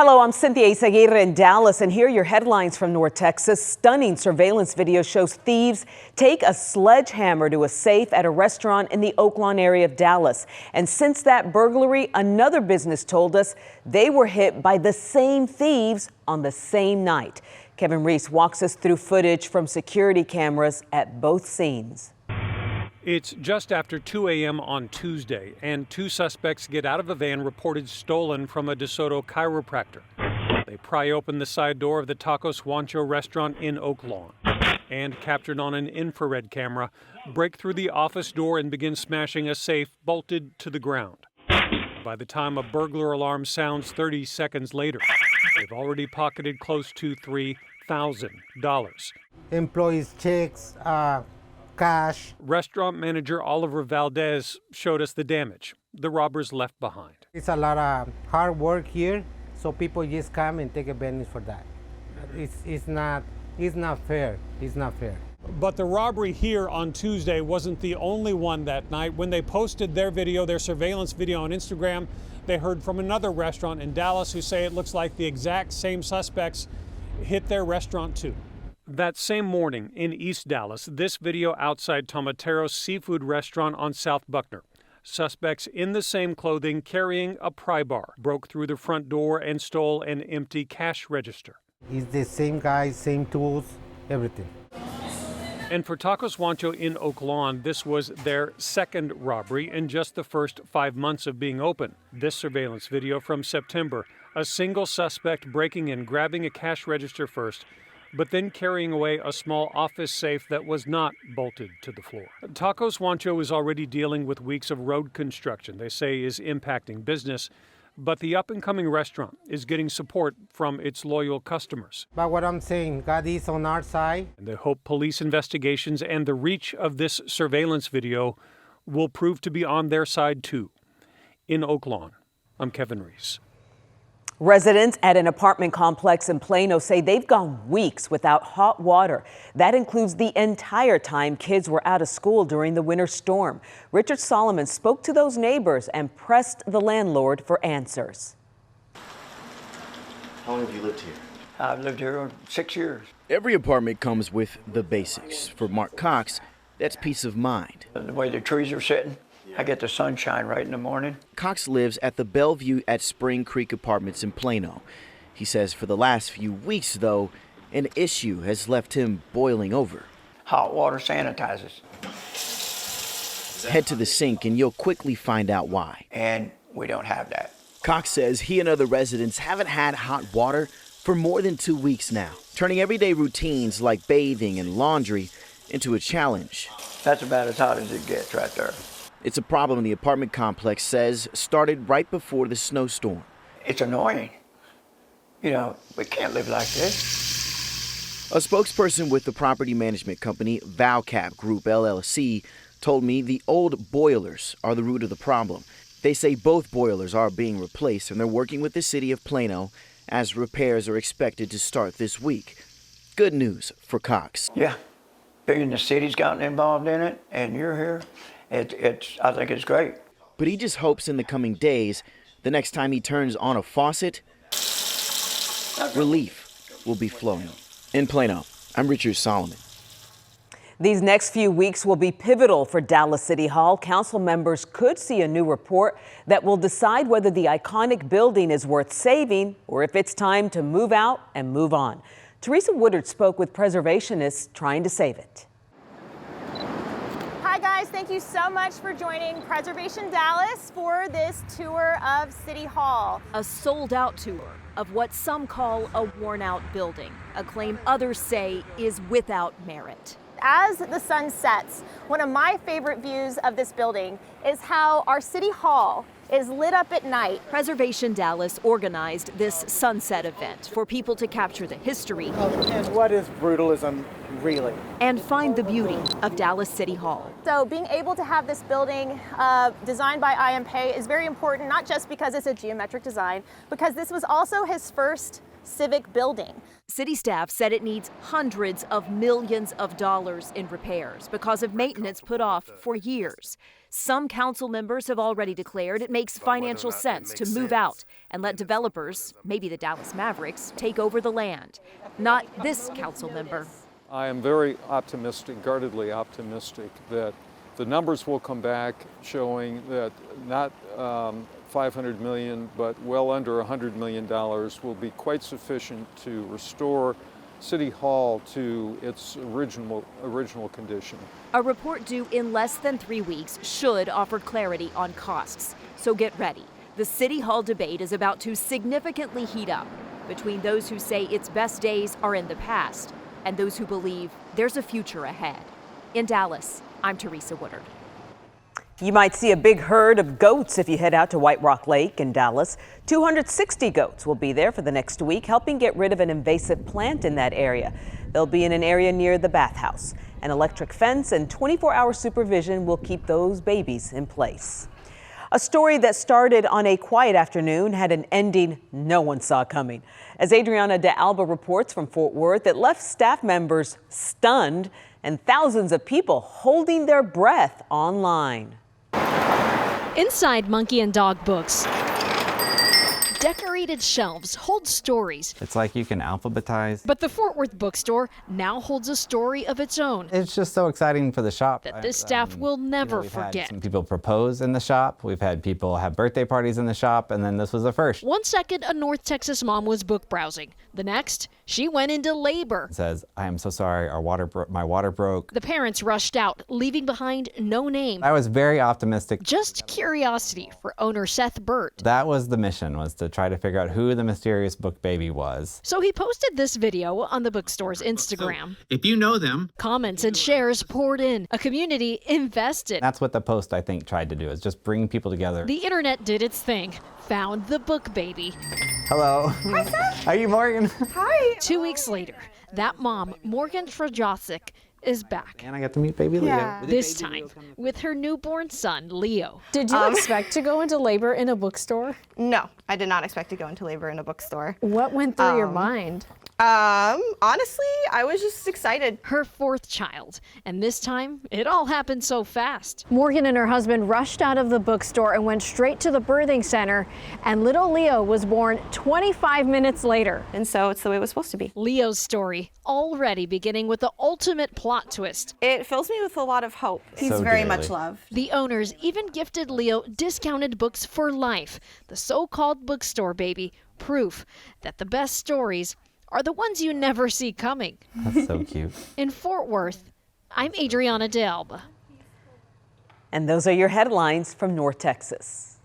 Hello, I'm Cynthia Izaguirre in Dallas, and here are your headlines from North Texas. Stunning surveillance video shows thieves take a sledgehammer to a safe at a restaurant in the Oaklawn area of Dallas. And since that burglary, another business told us they were hit by the same thieves on the same night. Kevin Reese walks us through footage from security cameras at both scenes. It's just after 2 a.m. on Tuesday, and two suspects get out of a van reported stolen from a DeSoto chiropractor. They pry open the side door of the Tacos Wancho restaurant in Oaklawn and, captured on an infrared camera, break through the office door and begin smashing a safe bolted to the ground. By the time a burglar alarm sounds 30 seconds later, they've already pocketed close to $3,000. Employees' checks, cash. Restaurant manager Oliver Valdez showed us the damage the robbers left behind. It's a lot of hard work here, so people just come and take advantage for that. It's not fair. It's not fair. But the robbery here on Tuesday wasn't the only one that night. When they posted their video, their surveillance video on Instagram, they heard from another restaurant in Dallas who say it looks like the exact same suspects hit their restaurant too. That same morning in East Dallas, this video outside Tomatero's seafood restaurant on South Buckner. Suspects in the same clothing carrying a pry bar broke through the front door and stole an empty cash register. It's the same guys, same tools, everything. And for Tacos Wancho in Oaklawn, this was their second robbery in just the first 5 months of being open. This surveillance video from September, a single suspect breaking in, grabbing a cash register first, but then carrying away a small office safe that was not bolted to the floor. Tacos Wancho is already dealing with weeks of road construction they say is impacting business, but the up-and-coming restaurant is getting support from its loyal customers. But what I'm saying, God is on our side. And they hope police investigations and the reach of this surveillance video will prove to be on their side too. In Oaklawn, I'm Kevin Reese. Residents at an apartment complex in Plano say they've gone weeks without hot water. That includes the entire time kids were out of school during the winter storm. Richard Solomon spoke to those neighbors and pressed the landlord for answers. How long have you lived here? I've lived here 6 years. Every apartment comes with the basics. For Mark Cox, that's peace of mind. The way the trees are sitting, I get the sunshine right in the morning. Cox lives at the Bellevue at Spring Creek Apartments in Plano. He says for the last few weeks, though, an issue has left him boiling over. Hot water sanitizes. Head to the sink and you'll quickly find out why. And we don't have that. Cox says he and other residents haven't had hot water for more than 2 weeks now, turning everyday routines like bathing and laundry into a challenge. That's about as hot as it gets right there. It's a problem the apartment complex says started right before the snowstorm. It's annoying. You know, we can't live like this. A spokesperson with the property management company Valcap Group LLC told me the old boilers are the root of the problem. They say both boilers are being replaced and they're working with the city of Plano as repairs are expected to start this week. Good news for Cox. Yeah, being the city's gotten involved in it and you're here, I think it's great. But he just hopes in the coming days, the next time he turns on a faucet, relief will be flowing. In Plano, I'm Richard Solomon. These next few weeks will be pivotal for Dallas City Hall. Council members could see a new report that will decide whether the iconic building is worth saving or if it's time to move out and move on. Teresa Woodard spoke with preservationists trying to save it. Hi guys, thank you so much for joining Preservation Dallas for this tour of City Hall. A sold-out tour of what some call a worn-out building, a claim others say is without merit. As the sun sets, one of my favorite views of this building is how our City Hall is lit up at night. Preservation Dallas organized this sunset event for people to capture the history and what is brutalism really, and find the beauty of Dallas City Hall. So being able to have this building designed by IMP is very important, not just because it's a geometric design, because this was also his first civic building. city staff said it needs hundreds of millions of dollars in repairs because of maintenance put off for years. Some council members have already declared it makes financial sense to move out and let developers, maybe the Dallas Mavericks, take over the land. Not this council member. I am very optimistic, guardedly optimistic, that the numbers will come back showing that not $500 million, but well under $100 million will be quite sufficient to restore City Hall to its original condition. A report due in less than 3 weeks should offer clarity on costs. So get ready. The City Hall debate is about to significantly heat up between those who say its best days are in the past and those who believe there's a future ahead. In Dallas, I'm Teresa Woodard. You might see a big herd of goats if you head out to White Rock Lake in Dallas. 260 goats will be there for the next week, helping get rid of an invasive plant in that area. They'll be in an area near the bathhouse. An electric fence and 24-hour supervision will keep those babies in place. A story that started on a quiet afternoon had an ending no one saw coming. As Adriana de Alba reports from Fort Worth, it left staff members stunned and thousands of people holding their breath online. Inside Monkey and Dog Books, decorated shelves hold stories. It's like you can alphabetize. But the Fort Worth Bookstore now holds a story of its own It's just so exciting for the shop. that this staff will never We've had forget. some people propose in the shop. We've had people have birthday parties in the shop, and then this was the first. 1 second, a North Texas mom was book browsing. The next, she went into labor. It says, "I am so sorry, my water broke." The parents rushed out, leaving behind no name. I was very optimistic. Just curiosity for owner Seth Burt. That was the mission, was to try to figure out who the mysterious book baby was. So he posted this video on the bookstore's Instagram. If you know them. Comments and shares poured in. A community invested. That's what the post, I think, tried to do, is just bring people together. The internet did its thing. Found the book baby. Hello. Hi, Seth. Are you Morgan? Hi. 2 weeks later, that mom, Morgan Trajasic, is back. And I got to meet baby Leo. This time with her newborn son, Leo. Did you expect to go into labor in a bookstore? No, I did not expect to go into labor in a bookstore. What went through your mind? Honestly, I was just excited. Her 4th child, and this time it all happened so fast. Morgan and her husband rushed out of the bookstore and went straight to the birthing center, and little Leo was born 25 minutes later. And so it's the way it was supposed to be. Leo's story already beginning with the ultimate plot twist. It fills me with a lot of hope. He's so very much loved. The owners even gifted Leo discounted books for life, the so-called bookstore baby, proof that the best stories are the ones you never see coming. That's so cute. In Fort Worth, I'm Adriana de Alba. And those are your headlines from North Texas.